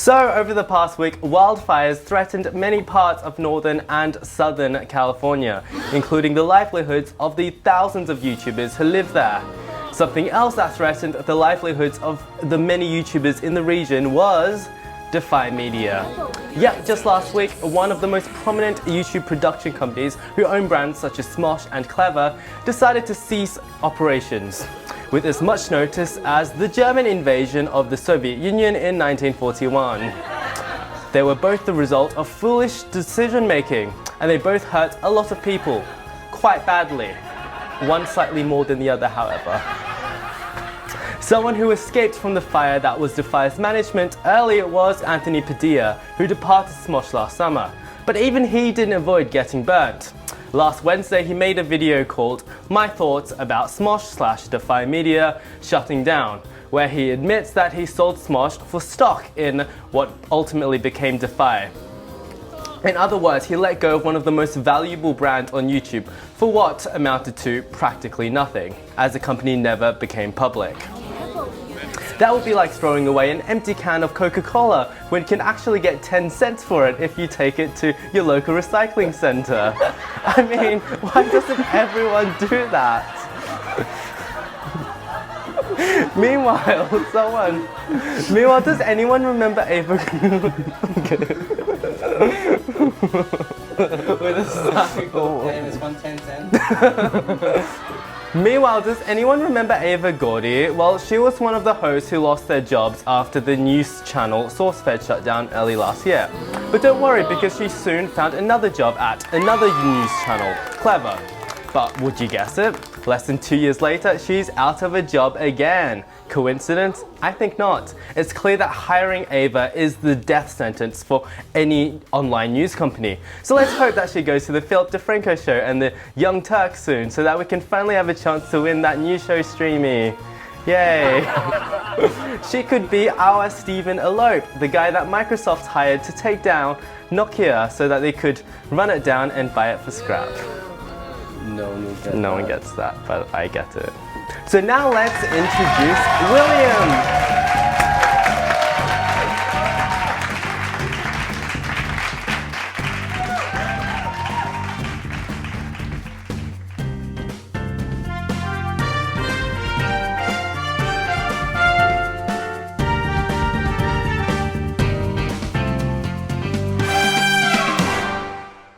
So, over the past week, wildfires threatened many parts of northern and southern California, including the livelihoods of the thousands of YouTubers who live there. Something else that threatened the livelihoods of the many YouTubers in the region was Defy Media. Yeah, just last week, one of the most prominent YouTube production companies who own brands such as Smosh and Clevver decided to cease operations, with as much notice as the German invasion of the Soviet Union in 1941. They were both the result of foolish decision making, and they both hurt a lot of people, quite badly. One slightly more than the other, however. Someone who escaped from the fire that was Defy's management earlier was Anthony Padilla, who departed Smosh last summer. But even he didn't avoid getting burnt. Last Wednesday, he made a video called My Thoughts About Smosh/Defy Media Shutting Down, where he admits that he sold Smosh for stock in what ultimately became Defy. In other words, he let go of one of the most valuable brands on YouTube for what amounted to practically nothing, as the company never became public. That would be like throwing away an empty can of Coca-Cola when you can actually get 10 cents for it if you take it to your local recycling center. I mean, why doesn't everyone do that? Meanwhile, does anyone remember Ava with a cycle and it's 1 cents. Meanwhile, does anyone remember Ava Gordy? Well, she was one of the hosts who lost their jobs after the news channel Sourcefed shut down early last year. But don't worry, because she soon found another job at another news channel, Clevver. But would you guess it? Less than 2 years later, she's out of a job again. Coincidence? I think not. It's clear that hiring Ava is the death sentence for any online news company. So let's hope that she goes to the Philip DeFranco show and the Young Turks soon, so that we can finally have a chance to win that new show streamy. Yay! She could be our Stephen Elope, the guy that Microsoft hired to take down Nokia so that they could run it down and buy it for scrap. No one gets that, but I get it. So now let's introduce William.